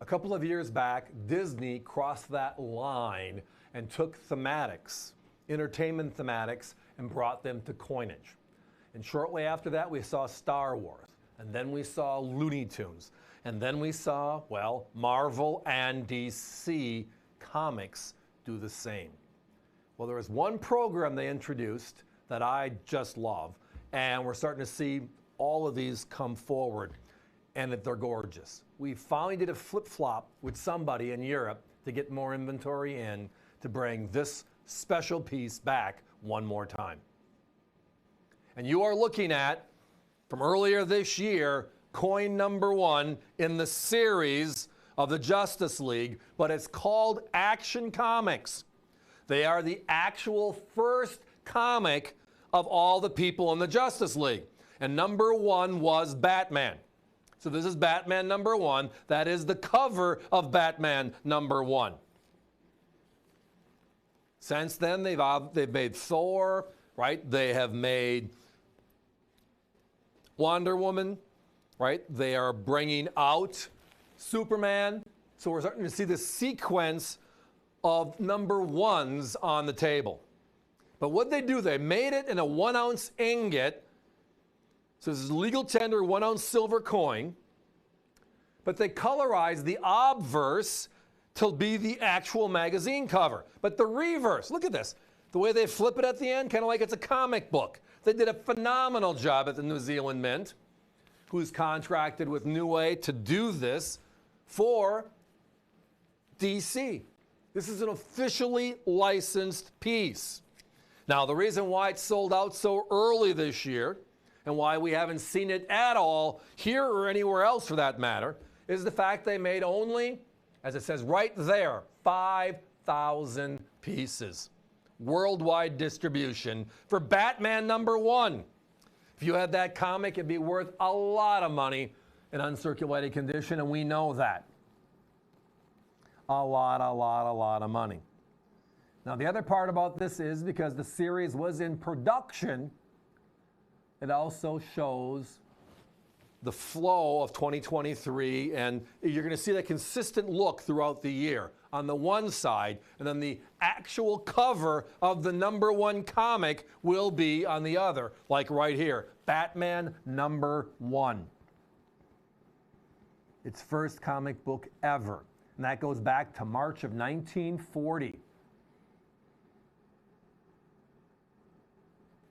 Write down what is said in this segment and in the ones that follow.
A couple of years back, Disney crossed that line and took thematics, entertainment thematics, and brought them to coinage. And shortly after that, we saw Star Wars, and then we saw Looney Tunes, and then we saw, well, Marvel and DC Comics do the same. Well, there was one program they introduced that I just love, and we're starting to see all of these come forward, and that they're gorgeous. We finally did a flip-flop with somebody in Europe to get more inventory in to bring this special piece back one more time. And you are looking at, from earlier this year, coin number 1 in the series of the Justice League, but it's called Action Comics. They are the actual first comic of all the people in the Justice League. And number 1 was Batman. So this is Batman number 1. That is the cover of Batman number 1. Since then, they've made Thor, right? They have made Wonder Woman, right? They are bringing out Superman. So we're starting to see the sequence of number 1s on the table. But what they do, they made it in a 1-ounce ingot. So this is legal tender 1-ounce silver coin. But they colorized the obverse to be the actual magazine cover. But the reverse, look at this. The way they flip it at the end, kind of like it's a comic book. They did a phenomenal job at the New Zealand Mint, who's contracted with New Way to do this for DC. This is an officially licensed piece. Now, the reason why it sold out so early this year, and why we haven't seen it at all here or anywhere else for that matter, is the fact they made only, as it says right there, 5,000 pieces. Worldwide distribution for Batman number 1. If you had that comic, it'd be worth a lot of money in uncirculated condition, and we know that. A lot of money. Now, the other part about this is because the series was in production, it also shows the flow of 2023, and you're going to see that consistent look throughout the year on the one side, and then the actual cover of the number 1 comic will be on the other, like right here, Batman number 1. Its first comic book ever, and that goes back to March of 1940.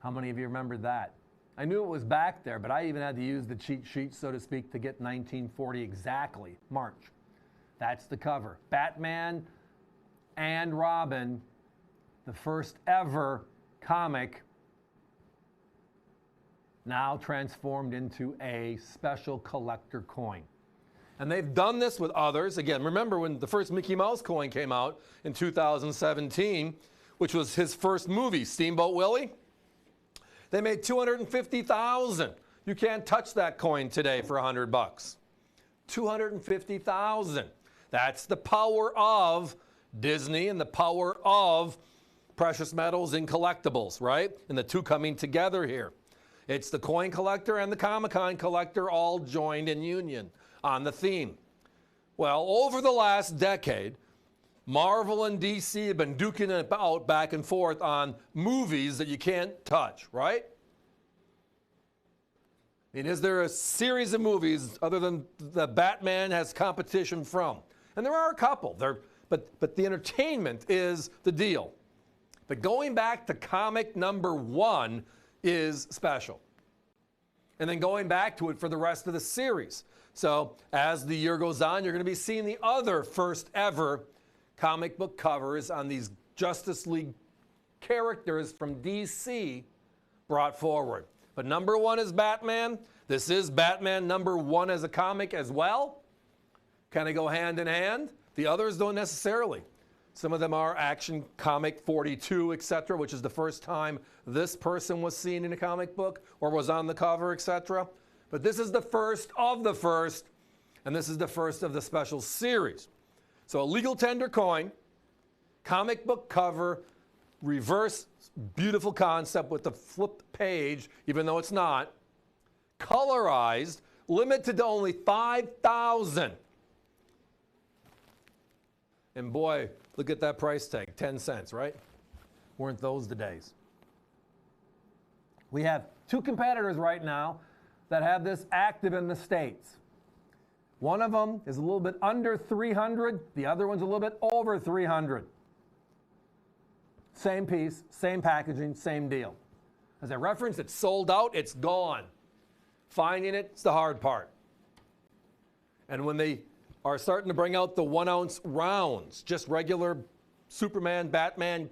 How many of you remember that? I knew it was back there, but I even had to use the cheat sheet, so to speak, to get 1940 exactly, March. That's the cover. Batman and Robin, the first ever comic, now transformed into a special collector coin. And they've done this with others. Again, remember when the first Mickey Mouse coin came out in 2017, which was his first movie, Steamboat Willie? They made 250,000. You can't touch that coin today for $100. 250,000. That's the power of Disney and the power of precious metals and collectibles, right? And the two coming together here. It's the coin collector and the Comic-Con collector all joined in union on the theme. Well, over the last decade, Marvel and DC have been duking it out back and forth on movies that you can't touch, right? I mean, is there a series of movies other than that Batman has competition from? And there are a couple, but the entertainment is the deal. But going back to comic number 1 is special. And then going back to it for the rest of the series. So as the year goes on, you're going to be seeing the other first ever comic book covers on these Justice League characters from DC brought forward. But number 1 is Batman. This is Batman number 1 as a comic as well. Kind of go hand in hand. The others don't necessarily. Some of them are Action Comic 42, etc., which is the first time this person was seen in a comic book or was on the cover, etc. But this is the first of the first, and this is the first of the special series. So a legal tender coin, comic book cover, reverse, beautiful concept with the flipped page, even though it's not, colorized, limited to only 5,000. And boy, look at that price tag, 10 cents, right? Weren't those the days? We have two competitors right now that have this active in the States. One of them is a little bit under 300, the other one's a little bit over 300. Same piece, same packaging, same deal. As I referenced, it's sold out, it's gone. Finding it's the hard part. And when they are starting to bring out the 1 ounce rounds, just regular Superman, Batman,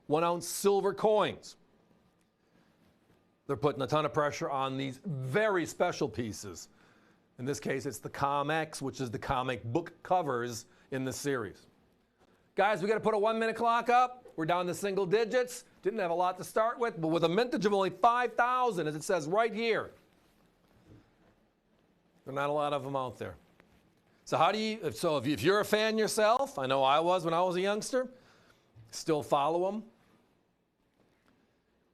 1 ounce silver coins, they're putting a ton of pressure on these very special pieces. In this case, it's the Comex, which is the comic book covers in the series. Guys, we got to put a 1 minute clock up. We're down to single digits. Didn't have a lot to start with, but with a mintage of only 5,000, as it says right here, there are not a lot of them out there. So if you're a fan yourself, I know I was when I was a youngster, still follow them.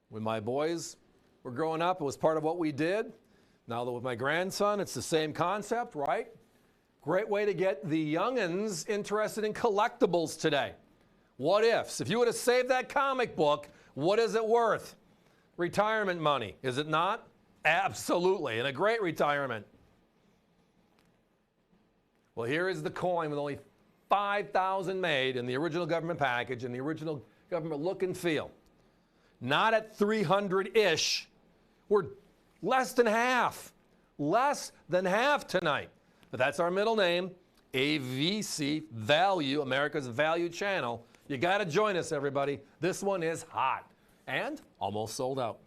When my boys were growing up, it was part of what we did. Now that with my grandson, it's the same concept, right? Great way to get the youngins interested in collectibles today. What ifs? If you would have saved that comic book, what is it worth? Retirement money, is it not? Absolutely, and a great retirement. Well, here is the coin with only 5,000 made in the original government package and the original government look and feel. Not at 300-ish. We're less than half. Less than half tonight. But that's our middle name, AVC Value, America's Value Channel. You got to join us, everybody. This one is hot and almost sold out.